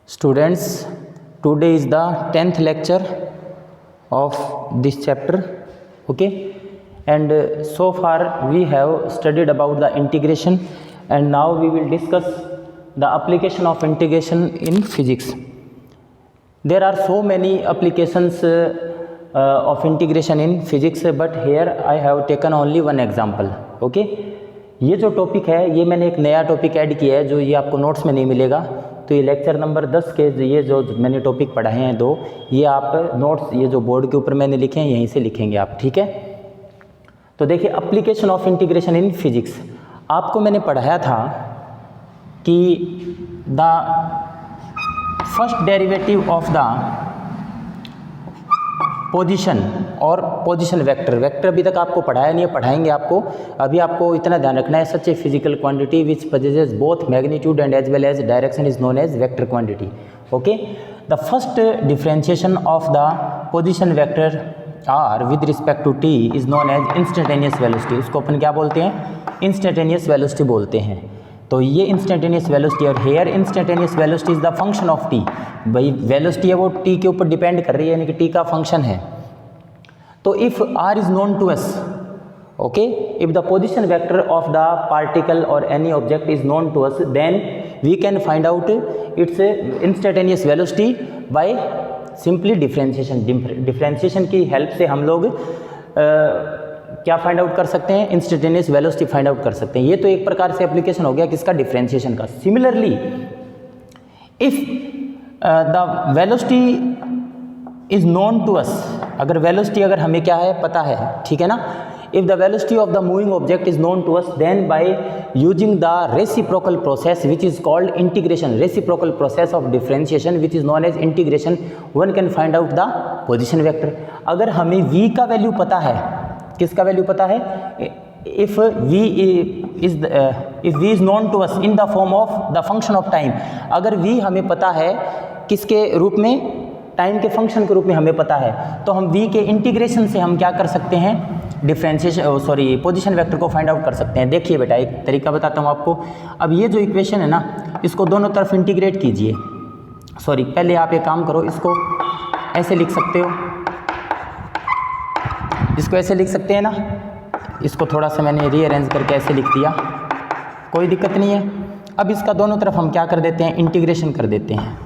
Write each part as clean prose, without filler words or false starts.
Students, today is the 10th lecture of this chapter, okay, and so far we have studied about the integration, and now we will discuss the application of integration in physics. There are so many applications of integration in physics, but here I have taken only one example, okay. ये जो topic है ये मैंने एक नया topic add किया है जो ये आपको नोट्स में नहीं मिलेगा, तो ये लेक्चर नंबर 10 के ये जो मैंने टॉपिक पढ़ाए हैं दो, ये आप नोट्स ये जो बोर्ड के ऊपर मैंने लिखे हैं यहीं से लिखेंगे आप, ठीक है। तो देखिए application of integration in physics, आपको मैंने पढ़ाया था कि the first derivative of the position और पोजीशन वेक्टर अभी तक आपको पढ़ाया नहीं है, पढ़ाएंगे आपको। अभी आपको इतना ध्यान रखना है, such a physical quantity which possesses both magnitude and as well as direction is known as vector quantity, okay. The first differentiation of the position vector r with respect to t is known as instantaneous velocity. उसको अपन क्या बोलते हैं? Instantaneous velocity बोलते हैं। तो ये instantaneous velocity, और here instantaneous velocity is the function of T. भाई वेलोसिटी है वो टी के ऊपर डिपेंड कर रही है, यानी कि टी का फंक्शन है। तो if r is known to us, okay, if the position vector of the particle और any object is known to us, then we can find out its instantaneous velocity by simply differentiation. Differentiation की help से हम लोग क्या find out कर सकते हैं? Instantaneous velocity find out कर सकते हैं। ये तो एक प्रकार से एप्लीकेशन हो गया किसका? डिफरेंशिएशन का। Similarly if the velocity is known to us, अगर वेलोसिटी अगर हमें क्या है पता है, ठीक है ना। If the velocity of the moving object is known to us, then by using the reciprocal process which is called integration, reciprocal process of differentiation which is known as integration, one can find out the position vector. अगर हमें v का value पता है, किसका value पता है? If v is known to us in the form of the function of time, अगर v हमें पता है किसके रूप में? टाइम के फंक्शन के रूप में हमें पता है, तो हम v के इंटीग्रेशन से हम क्या कर सकते हैं? डिफरेंशिएशन पोजीशन वेक्टर को फाइंड आउट कर सकते हैं। देखिए बेटा एक तरीका बताता हूँ आपको। अब ये जो इक्वेशन है ना, इसको दोनों तरफ इंटीग्रेट कीजिए। पहले आप एक काम करो, इसको ऐसे लिख सकते हो, इसको ऐसे लिख सकते हैं ना। इसको थोड़ा सा मैंने रीअरेंज करके ऐसे लिख दिया, कोई दिक्कत नहीं है। अब इसका दोनों तरफ हम क्या कर देते हैं? इंटीग्रेशन कर देते हैं।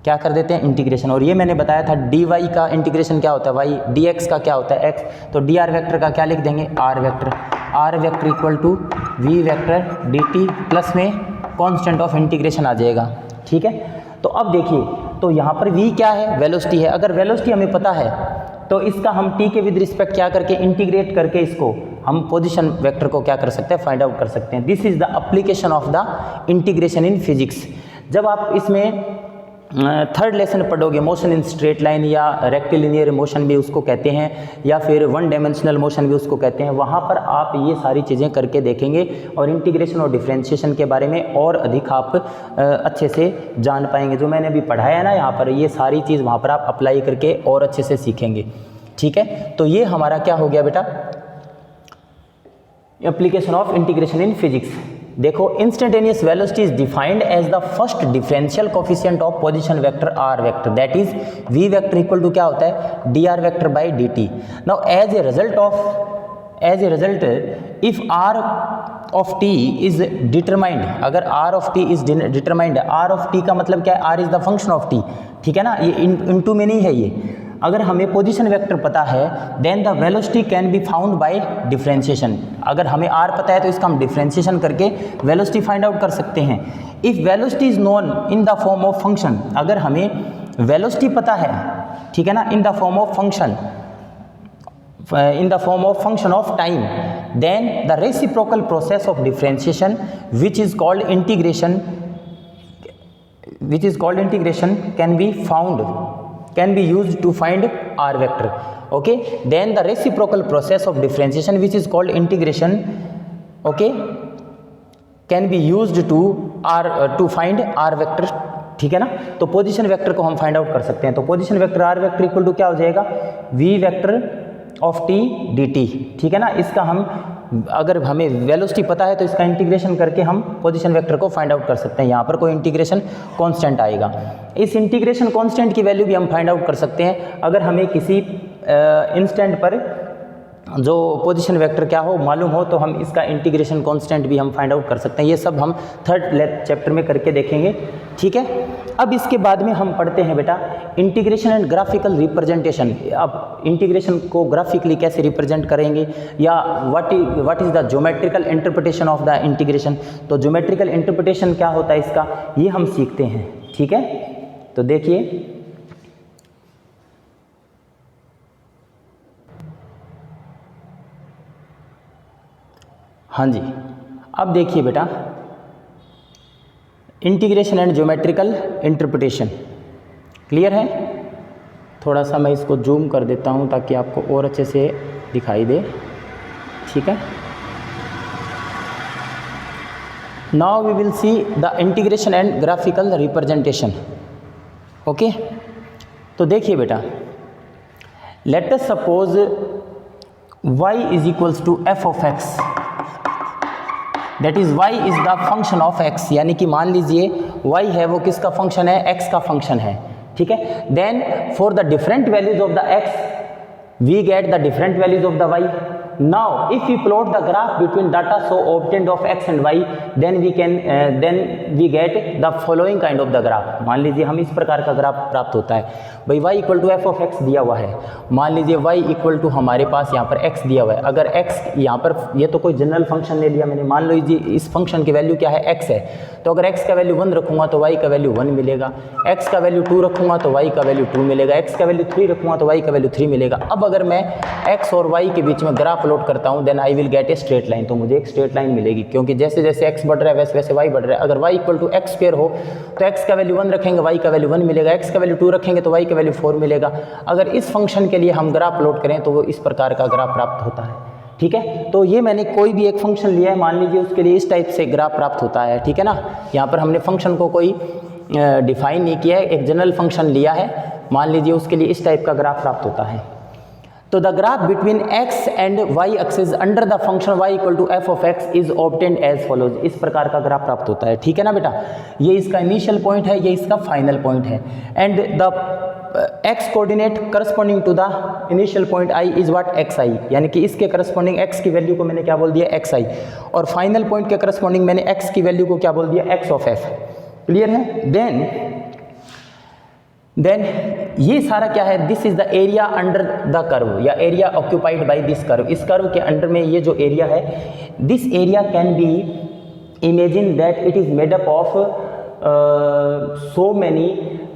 क्या कर देते हैं? इंटीग्रेशन। और ये मैंने बताया था डी वाई का इंटीग्रेशन क्या होता है? वाई। डी एक्स का क्या होता है? एक्स। तो डी आर वेक्टर का क्या लिख देंगे? R vector. Are vector equal to V vector D T plus में कॉन्स्टेंट ऑफ इंटीग्रेशन आ जाएगा, ठीक है। तो अब देखिए, तो यहाँ पर वी क्या है? वेलोसिटी है। अगर वेलोसिटी हमें पता है तो इसका हम टी के विद रिस्पेक्ट क्या करके इंटीग्रेट करके इसको हम पोजीशन वेक्टर को क्या कर सकते हैं? फाइंड आउट कर सकते हैं। This is the application of the integration in physics. जब आप इसमें थर्ड लेसन पढ़ोगे, मोशन इन स्ट्रेट लाइन या रेक्टिलिनियर मोशन भी उसको कहते हैं, या फिर वन डायमेंशनल मोशन भी उसको कहते हैं, वहाँ पर आप ये सारी चीज़ें करके देखेंगे और इंटीग्रेशन और डिफरेंशिएशन के बारे में और अधिक आप अच्छे से जान पाएंगे। जो मैंने अभी पढ़ाया है ना यहाँ पर, ये सारी चीज़ वहाँ पर आप अप्लाई करके और अच्छे से सीखेंगे, ठीक है। तो ये हमारा क्या हो गया बेटा? Application of integration in physics. देखो, instantaneous velocity is defined as the first differential coefficient of position vector are vector, that is v vector equal to क्या होता है? D r vector by d t. Now as a result if r of t is determined, अगर r of t is determined, r of t का मतलब क्या है? R is the function of t, ठीक है ना। ये इनटू में नहीं है ये। अगर हमें पोजीशन वेक्टर पता है, then the velocity can be found by differentiation. अगर हमें आर पता है तो इसका हम डिफरेंशिएशन करके वेलोसिटी फाइंड आउट कर सकते हैं। If velocity is known in the form of function, अगर हमें वेलोसिटी पता है, ठीक है ना, इन the form of function, in the form of function of time, then the reciprocal process of differentiation which is called integration can be used to find r vector, okay. Then the reciprocal process of differentiation which is called integration, okay, can be used to find r vector, ठीक है ना। तो position vector को हम find out कर सकते हैं। तो position vector are vector equal to क्या हो जाएगा? V vector of T D T, ठीक है ना। इसका हम अगर हमें वेलोसिटी पता है तो इसका इंटीग्रेशन करके हम पोजीशन वेक्टर को फाइंड आउट कर सकते हैं। यहाँ पर कोई इंटीग्रेशन कांस्टेंट आएगा। इस इंटीग्रेशन कांस्टेंट की वैल्यू भी हम फाइंड आउट कर सकते हैं अगर हमें किसी इंस्टेंट पर जो पोजीशन वेक्टर क्या हो मालूम हो, तो हम इसका इंटीग्रेशन कांस्टेंट भी हम फाइंड आउट कर सकते हैं। ये सब हम थर्ड चैप्टर में करके देखेंगे, ठीक है। अब इसके बाद में हम पढ़ते हैं बेटा इंटीग्रेशन एंड ग्राफिकल रिप्रेजेंटेशन। अब इंटीग्रेशन को ग्राफिकली कैसे रिप्रेजेंट करेंगे, या what is the geometrical interpretation of the integration. तो ज्योमेट्रिकल इंटरप्रिटेशन क्या होता है इसका, ये हम सीखते हैं, ठीक है। तो देखिए हाँ जी, अब देखिए बेटा integration and geometrical interpretation clear है। थोड़ा सा मैं इसको जूम कर देता हूँ ताकि आपको और अच्छे से दिखाई दे, ठीक है। Now we will see the integration and graphical representation, okay. तो देखिए बेटा, let us suppose y is equals to f of x, that is y is the function of x, यानी कि मान लीजिए y है वो किसका फंक्शन है, x का फंक्शन है, ठीक है। Then for the different values of the x we get the different values of the y। Now if we plot the graph between data so obtained of x and y, then we get the following kind of the graph. मान लीजिए हम इस प्रकार का graph प्राप्त होता है, भाई y equal to f of x दिया हुआ है, मान लीजिए y इक्वल टू हमारे पास यहाँ पर x दिया हुआ है। अगर x यहाँ पर, ये तो कोई जनरल फंक्शन ले लिया मैंने, मान लीजिए इस फंक्शन की वैल्यू क्या है, x है, तो अगर x का वैल्यू 1 रखूँगा तो y का वैल्यू 1 मिलेगा, x का वैल्यू 2 रखूँगा तो y का वैल्यू 2 मिलेगा, x का वैल्यू 3 रखूँगा तो y का वैल्यू 3 मिलेगा। अब अगर मैं x और y के बीच में ग्राफ प्लॉट करता हूँ, then I will get a straight line, तो मुझे एक स्ट्रेट लाइन मिलेगी, क्योंकि जैसे जैसे x बढ़ रहा है वैसे वैसे y बढ़ रहा है। अगर y equal to x square हो तो x का वैल्यू 1 रखेंगे, y का वैल्यू 1 मिलेगा, x का वैल्यू 2 रखेंगे तो y का वैल्यू 4 मिलेगा। अगर इस फंक्शन के लिए हम ग्राफ प्लॉट करें तो वो इस प्रकार का ग्राफ प्राप्त होता है, ठीक है। तो ये मैंने कोई भी एक फंक्शन लिया है, मान लीजिए उसके लिए इस टाइप से ग्राफ प्राप्त होता है, ठीक है ना। यहाँ पर हमने फंक्शन को कोई डिफाइन नहीं किया है, एक जनरल फंक्शन लिया है, मान लीजिए उसके लिए इस टाइप का ग्राफ प्राप्त होता है। तो the graph between x and y axis under the function y equal to f of x is obtained as follows. इस प्रकार का ग्राफ प्राप्त होता है, ठीक है ना बेटा। ये इसका इनिशियल पॉइंट है, ये इसका फाइनल पॉइंट है, and the x coordinate corresponding to the initial point i is what xi, यानी कि इसके करस्पॉन्डिंग x की वैल्यू को मैंने क्या बोल दिया, xi, और फाइनल पॉइंट के करस्पॉन्डिंग मैंने x की वैल्यू को क्या बोल दिया, x ऑफ f। क्लियर है। देन ये सारा क्या है, this is the area under the curve, या area occupied by this curve. इस कर्व के अंडर में ये जो एरिया है, this area can be imagine that it is made up of so many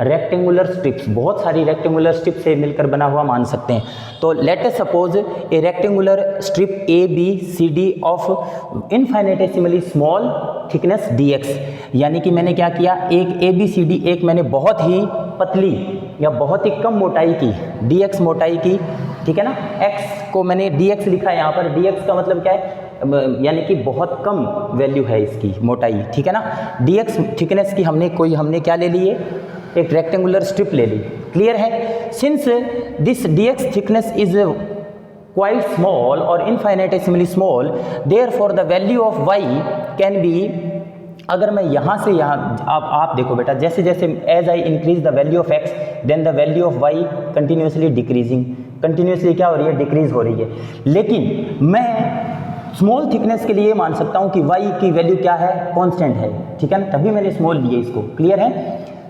rectangular strips, बहुत सारी रेक्टेंगुलर स्ट्रिप से मिलकर बना हुआ मान सकते हैं। तो let us suppose a rectangular strip A B C D of infinitesimally small thickness dx, यानी कि मैंने क्या किया, एक ए बी सी डी, एक मैंने बहुत ही पतली या बहुत ही कम मोटाई की dx मोटाई की, ठीक है ना। x को मैंने dx लिखा है यहाँ पर, dx का मतलब क्या है, यानी कि बहुत कम वैल्यू है इसकी मोटाई, ठीक है ना। dx थिकनेस की हमने क्या ले ली है, एक रेक्टेंगुलर स्ट्रिप ले ली। क्लियर है। Since this dx thickness is quite small or infinitesimally small, therefore the value of y can be, अगर मैं यहाँ से यहाँ, आप देखो बेटा, जैसे जैसे as I increase the value of x, then the value of y continuously decreasing, continuously क्या हो रही है, डिक्रीज हो रही है। लेकिन मैं स्मॉल थिकनेस के लिए मान सकता हूँ कि y की वैल्यू क्या है, कांस्टेंट है, ठीक है ना, तभी मैंने स्मॉल लिए इसको। क्लियर है।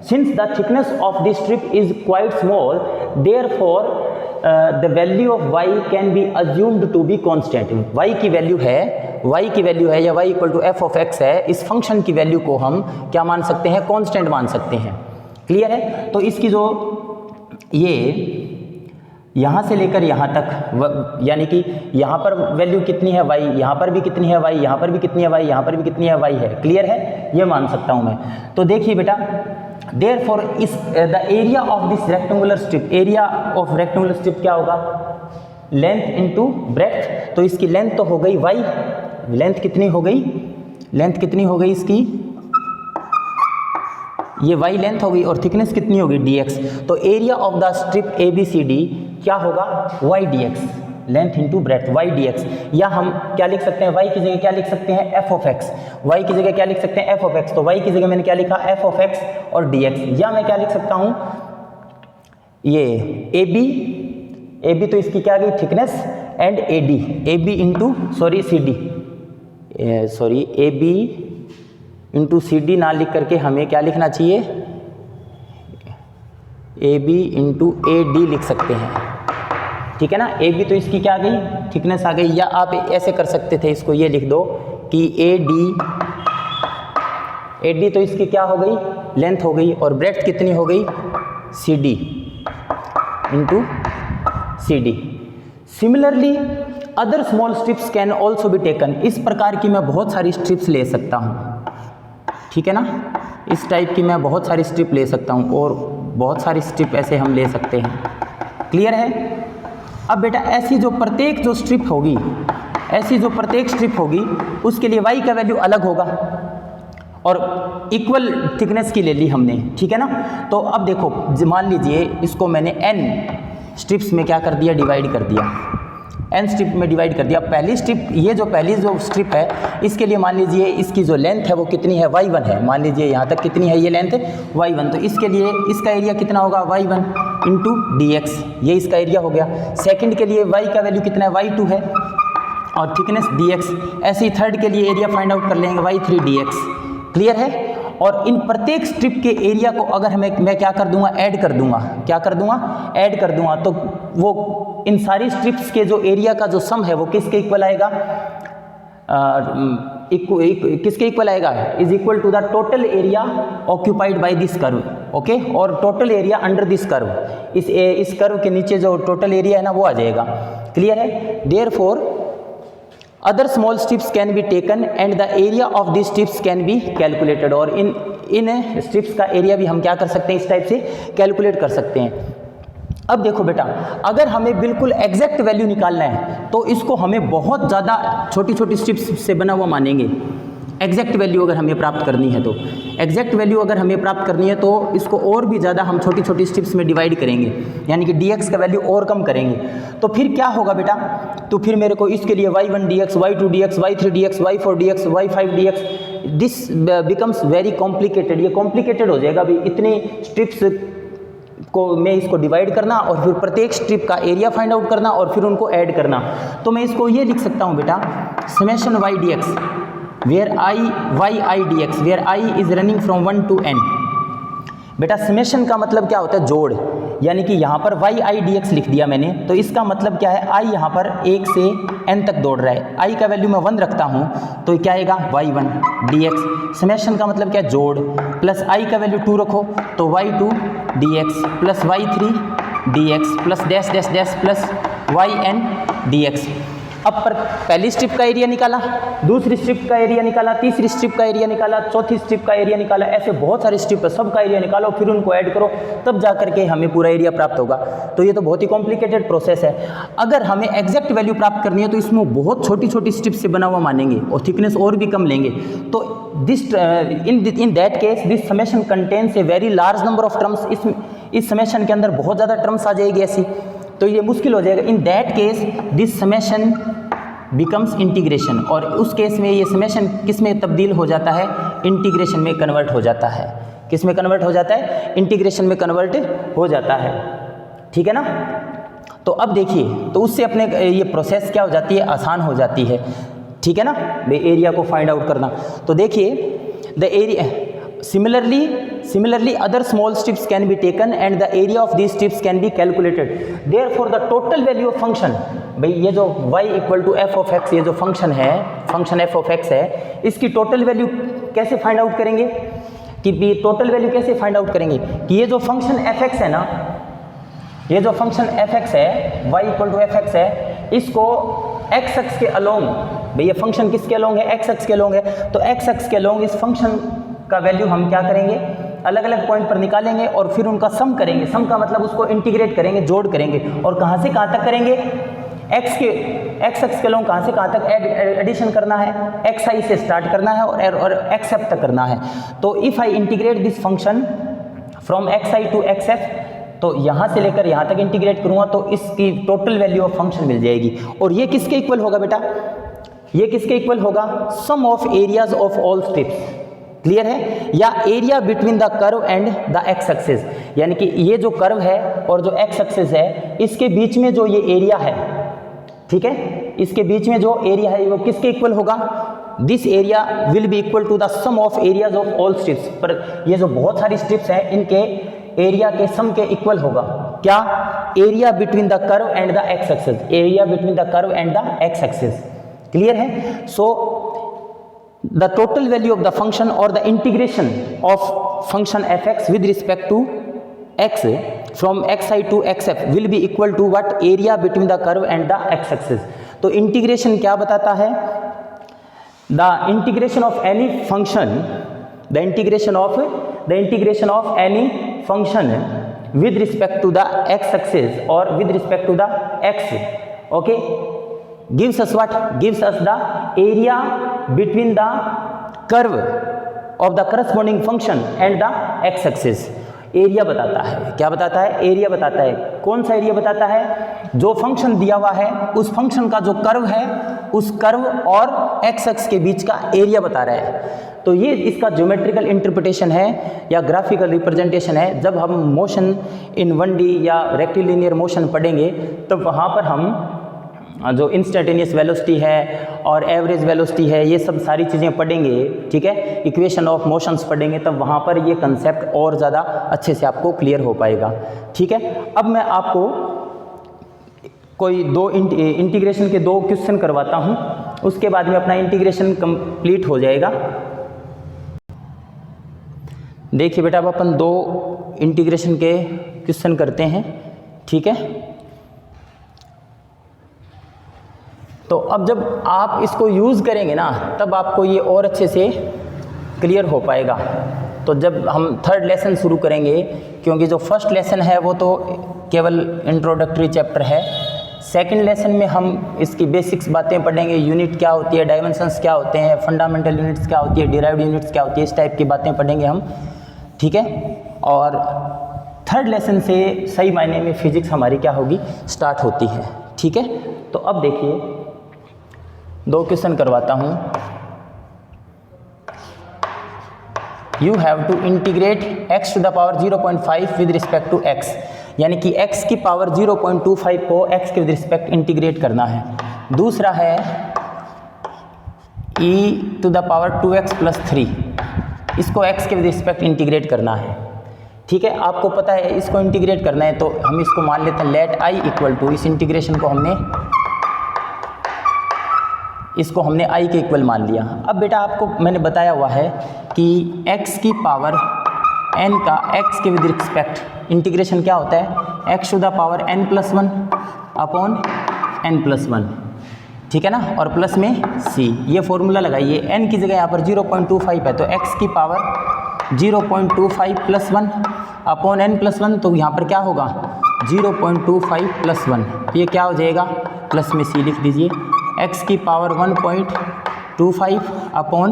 Since the thickness of this strip is quite small, therefore the value of y can be assumed to be constant. y की वैल्यू है या y equal to f of x है, इस फंक्शन की value को हम क्या मान सकते हैं, कांस्टेंट मान सकते हैं। क्लियर है। तो इसकी जो ये यहाँ से लेकर यहाँ तक, यानी कि यहाँ पर वैल्यू कितनी है y, यहाँ पर भी कितनी है y, यहाँ पर भी कितनी है y, यहाँ पर भी कितनी है y है। क्लियर है, ये मान सकता हूँ मैं। तो देखिए बेटा, देयरफॉर इस the area of this rectangular strip, area of rectangular strip क्या होगा, लेंथ इनटू ब्रेड्थ। तो इसकी लेंथ तो हो गई y, लेंथ कितनी हो गई, लेंथ कितनी हो गई इसकी, ये y लेंथ हो गई, और थिकनेस कितनी होगी dx। तो area of the strip ABCD क्या होगा, y dx। Length into breadth y dx, या हम क्या लिख सकते हैं, y की जगह क्या लिख सकते हैं f of x, y की जगह क्या लिख सकते हैं f of x, तो y की जगह मैंने क्या लिखा f of x और dx, या मैं क्या लिख सकता हूँ ये AB तो इसकी क्या गई thickness and AB into AB into CD ना लिख करके हमें क्या लिखना चाहिए, AB इंटू AD लिख सकते हैं, ठीक है ना। AB तो इसकी क्या गई थिकनेस आ गई, या आप ऐसे कर सकते थे इसको, ये लिख दो कि AD तो इसकी क्या हो गई लेंथ हो गई, और ब्रेड्थ कितनी हो गई CD into CD। Similarly other small strips can also be taken, इस प्रकार की मैं बहुत सारी स्ट्रिप्स ले सकता हूँ, ठीक है ना, इस टाइप की मैं बहुत सारी स्ट्रिप ले सकता हूँ, और बहुत सारी स्ट्रिप ऐसे हम ले सकते हैं, क्लियर है। अब बेटा ऐसी जो प्रत्येक स्ट्रिप होगी उसके लिए y का वैल्यू अलग होगा, और इक्वल थिकनेस की ले ली हमने, ठीक है ना। तो अब देखो मान लीजिए इसको मैंने n स्ट्रिप्स में क्या कर दिया, डिवाइड कर दिया, n स्ट्रिप में डिवाइड कर दिया। पहली स्ट्रिप है इसके लिए मान लीजिए इसकी जो लेंथ है वो कितनी है y1 है, मान लीजिए यहाँ तक कितनी है ये लेंथ y1, तो इसके लिए इसका एरिया कितना होगा y1 इंटू dx, ये इसका एरिया हो गया। सेकंड के लिए y का वैल्यू कितना है y2 है और थिकनेस dx, ऐसे ही थर्ड के लिए एरिया फाइंड आउट कर लेंगे y3 dx, क्लियर है। और इन प्रत्येक स्ट्रिप के एरिया को अगर मैं क्या कर दूंगा, ऐड कर दूंगा, तो वो इन सारी स्ट्रिप्स के जो एरिया का जो सम है वो किसके इक्वल आएगा, किसके इक्वल आएगा, is equal to the total area occupied by this curve, okay, और total area under this curve, इस कर्व के नीचे जो टोटल एरिया है ना वो आ जाएगा, क्लियर है। Therefore other small strips can be taken and the area of this strips can be calculated, और इन स्ट्रिप्स का एरिया भी हम क्या कर सकते हैं, इस टाइप से कैलकुलेट कर सकते हैं। अब देखो बेटा अगर हमें बिल्कुल एग्जैक्ट वैल्यू निकालना है तो इसको हमें बहुत ज़्यादा छोटी छोटी स्ट्रिप्स से बना हुआ मानेंगे। एग्जैक्ट वैल्यू अगर हमें प्राप्त करनी है तो इसको और भी ज़्यादा हम छोटी छोटी स्ट्रिप्स में डिवाइड करेंगे, यानी कि dx का वैल्यू और कम करेंगे। तो फिर क्या होगा बेटा, तो फिर मेरे को इसके लिए y1 dx, y2 dx, y3 dx, y4 dx, y5 dx, this becomes very complicated, ये कॉम्प्लिकेटेड हो जाएगा भाई, इतनी स्ट्रिप्स को मैं इसको डिवाइड करना और फिर प्रत्येक स्ट्रिप का एरिया फाइंड आउट करना और फिर उनको ऐड करना। तो मैं इसको ये लिख सकता हूँ बेटा summation y dx where y dx where I is running from 1 to n। बेटा समेशन का मतलब क्या होता है, जोड़, यानी कि यहाँ पर y dx लिख दिया मैंने, तो इसका मतलब क्या है, I यहाँ पर 1 से n तक दौड़ रहा है, I का वैल्यू मैं 1 रखता हूँ तो क्या आएगा y1 dx। समेशन का मतलब क्या है, जोड़, प्लस I का वैल्यू 2 रखो तो y2 dx plus y3 dx plus dash dash dash plus yn dx। अब पर पहली स्ट्रिप का एरिया निकाला, दूसरी स्ट्रिप का एरिया निकाला, तीसरी स्ट्रिप का एरिया निकाला, चौथी स्ट्रिप का एरिया निकाला, ऐसे बहुत सारे स्ट्रिप है, सब का एरिया निकालो फिर उनको ऐड करो, तब जा करके हमें पूरा एरिया प्राप्त होगा। तो ये तो बहुत ही कॉम्प्लिकेटेड प्रोसेस है। अगर हमें एग्जैक्ट वैल्यू प्राप्त करनी है तो इसमें बहुत छोटी छोटी स्ट्रिप से बना हुआ मानेंगे और थिकनेस और भी कम लेंगे। तो this in that case this summation contains a very large number of terms, इस समेशन के अंदर बहुत ज़्यादा टर्म्स आ जाएगी ऐसी, तो ये मुश्किल हो जाएगा। In that case this summation becomes integration, और उस केस में ये समेशन किस में तब्दील हो जाता है, इंटीग्रेशन में कन्वर्ट हो जाता है। किस में कन्वर्ट हो जाता है, इंटीग्रेशन में कन्वर्ट हो जाता है, ठीक है ना। तो अब देखिए, तो उससे अपने ये प्रोसेस क्या हो जाती है, आसान हो जाती है, ठीक है ना, एरिया को फाइंड आउट करना। तो देखिए the area Similarly, other small strips can be taken and the area of these strips can be calculated. Therefore, the total value of function, भाई ये जो y equal to f of x, ये जो function f of x है, इसकी total value कैसे find out करेंगे, कि टोटल वैल्यू कैसे फाइंड आउट करेंगे कि ये जो फंक्शन f(x) है ना, ये जो फंक्शन f(x) है, y इक्वल टू f(x) है, इसको x एक्स के अलोंग, भाई ये फंक्शन किसके अलोंग है, x एक्स के अलोंग है, तो x एक्स के अलोंग इस फंक्शन का वैल्यू हम क्या करेंगे, अलग अलग पॉइंट पर निकालेंगे और फिर उनका सम करेंगे। सम का मतलब उसको इंटीग्रेट करेंगे, जोड़ करेंगे, और कहाँ से कहाँ तक करेंगे, x एक्स के लोग कहाँ से कहाँ तक एडिशन करना है, xi से स्टार्ट करना है और xf तक करना है। तो if I integrate this function from xi to xf, तो यहाँ से लेकर यहाँ तक इंटीग्रेट करूँगा तो इसकी टोटल वैल्यू ऑफ फंक्शन मिल जाएगी। और ये किसके इक्वल होगा बेटा, ये किसके इक्वल होगा, sum of areas of all strips, clear है, या area between the curve and the x axis, यानी कि ये जो कर्व है और जो एक्स एक्सिस है इसके बीच में जो ये एरिया है, ठीक है, इसके बीच में जो एरिया है वो किसके इक्वल होगा, this area will be equal to the sum of areas of all strips, पर ये जो बहुत सारी स्ट्रिप्स हैं इनके एरिया के सम के इक्वल होगा, क्या, area between the curve and the x axis, area between the curve and the x axis, clear है। So the total value of the function और the integration of function f x with respect to x from xi to xf will be equal to what, area between the curve and the x axis। तो integration क्या बताता है, the integration of any function, the integration of any function with respect to the x axis or with respect to the x, okay, gives us what, gives us the area between the curve of the corresponding function and the x axis। Area बताता है, क्या बताता है, area बताता है, कौन सा area बताता है, जो फंक्शन दिया हुआ है उस फंक्शन का जो कर्व है उस कर्व और एक्स एक्स के बीच का एरिया बता रहा है। तो ये इसका ज्योमेट्रिकल इंटरप्रिटेशन है या ग्राफिकल रिप्रेजेंटेशन है। जब हम मोशन इन 1D या रेक्टिलिनियर मोशन पढ़ेंगे तो वहाँ पर हम जो इंस्टेंटेनियस वेलोसिटी है और एवरेज वेलोसिटी है ये सब सारी चीज़ें पढ़ेंगे, ठीक है, इक्वेशन ऑफ मोशंस पढ़ेंगे, तब वहाँ पर ये कंसेप्ट और ज़्यादा अच्छे से आपको क्लियर हो पाएगा, ठीक है। अब मैं आपको कोई दो इंटीग्रेशन के दो क्वेश्चन करवाता हूँ, उसके बाद में अपना इंटीग्रेशन कंप्लीट हो जाएगा। देखिए बेटा, अब अपन दो इंटीग्रेशन के क्वेश्चन करते हैं, ठीक है। तो अब जब आप इसको यूज़ करेंगे ना तब आपको ये और अच्छे से क्लियर हो पाएगा। तो जब हम थर्ड लेसन शुरू करेंगे, क्योंकि जो फर्स्ट लेसन है वो तो केवल इंट्रोडक्टरी चैप्टर है, सेकंड लेसन में हम इसकी बेसिक्स बातें पढ़ेंगे, यूनिट क्या होती है, डायमेंशंस क्या होते हैं, फंडामेंटल यूनिट्स क्या होती है, डिराइव्ड यूनिट्स क्या होती है, इस टाइप की बातें पढ़ेंगे हम, ठीक है। और थर्ड लेसन से सही मायने में फिजिक्स हमारी क्या होगी, स्टार्ट होती है, ठीक है। तो अब देखिए दो क्वेश्चन करवाता हूँ। You have to integrate x to the power 0.5 with respect to x, यानी कि x की पावर 0.25 को x के विद रिस्पेक्ट इंटीग्रेट करना है। दूसरा है e to the power 2x plus 3, इसको x के विद रिस्पेक्ट इंटीग्रेट करना है, ठीक है। आपको पता है इसको इंटीग्रेट करना है तो हम इसको मान लेते हैं लेट i इक्वल टू, इस इंटीग्रेशन को हमने i के इक्वल मान लिया। अब बेटा आपको मैंने बताया हुआ है कि x की पावर n का x के विद रिस्पेक्ट इंटीग्रेशन क्या होता है, x to the power n plus 1 upon n plus 1, ठीक है ना, और प्लस में c, ये फॉर्मूला लगाइए। n की जगह यहाँ पर 0.25 है तो x की power 0.25 plus 1 upon n plus 1, तो यहाँ पर क्या होगा 0.25 प्लस 1, ये क्या हो जाएगा, प्लस में c लिख दीजिए, x की पावर 1.25 अपॉन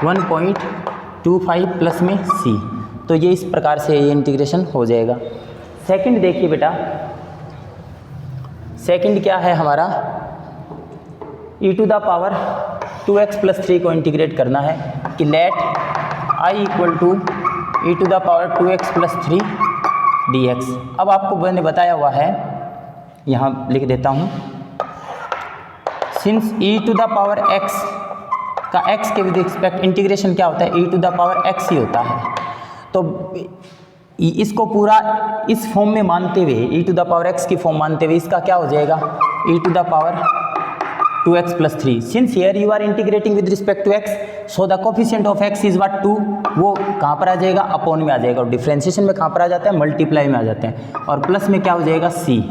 1.25 प्लस में c, तो ये इस प्रकार से ये इंटीग्रेशन हो जाएगा। सेकंड देखिए बेटा, सेकंड क्या है हमारा, e to the power 2x plus 3 को इंटीग्रेट करना है कि let i equal to e to the power 2x plus 3 dx। अब आपको मैंने बताया हुआ है, यहाँ लिख देता हूँ, since e to the power x का x के विद रिस्पेक्ट इंटीग्रेशन क्या होता है, e to the power x ही होता है, तो इसको पूरा इस फॉर्म में मानते हुए, e to the power x की फॉर्म मानते हुए इसका क्या हो जाएगा, e to the power 2x plus 3। Since here you are integrating with respect to x, so the coefficient of x is what 2, वो कहाँ पर आ जाएगा, अपॉन में आ जाएगा, और डिफ्रेंशिएशन में कहाँ पर आ जाता है, मल्टीप्लाई में आ जाते हैं, और प्लस में क्या हो जाएगा c।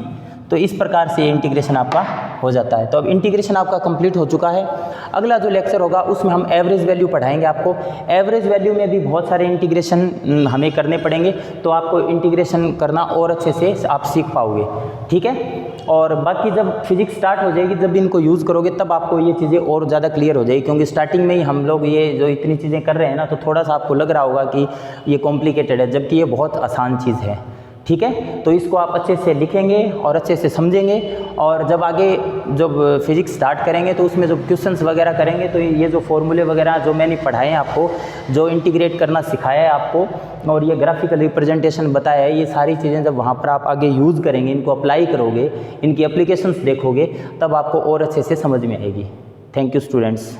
तो इस प्रकार से ये इंटीग्रेशन आपका हो जाता है। तो अब इंटीग्रेशन आपका कंप्लीट हो चुका है। अगला जो लेक्चर होगा उसमें हम एवरेज वैल्यू पढ़ाएंगे आपको। एवरेज वैल्यू में भी बहुत सारे इंटीग्रेशन हमें करने पड़ेंगे, तो आपको इंटीग्रेशन करना और अच्छे से आप सीख पाओगे, ठीक है। और बाकी जब फिजिक्स स्टार्ट हो जाएगी, जब इनको यूज़ करोगे तब आपको ये चीज़ें और ज़्यादा क्लियर हो जाएगी, क्योंकि स्टार्टिंग में ही हम लोग ये जो इतनी चीज़ें कर रहे हैं ना, तो थोड़ा सा आपको लग रहा होगा कि ये कॉम्प्लिकेटेड है, जबकि ये बहुत आसान चीज़ है, ठीक है। तो इसको आप अच्छे से लिखेंगे और अच्छे से समझेंगे, और जब आगे जब फिजिक्स स्टार्ट करेंगे तो उसमें जो क्वेश्चंस वगैरह करेंगे तो ये जो फॉर्मूले वगैरह जो मैंने पढ़ाए हैं आपको, जो इंटीग्रेट करना सिखाया है आपको, और ये ग्राफिकल रिप्रेजेंटेशन बताया है, ये सारी चीज़ें जब वहाँ पर आप आगे यूज़ करेंगे, इनको अप्लाई करोगे, इनकी एप्लीकेशंस देखोगे, तब आपको और अच्छे से समझ में आएगी। Thank you students.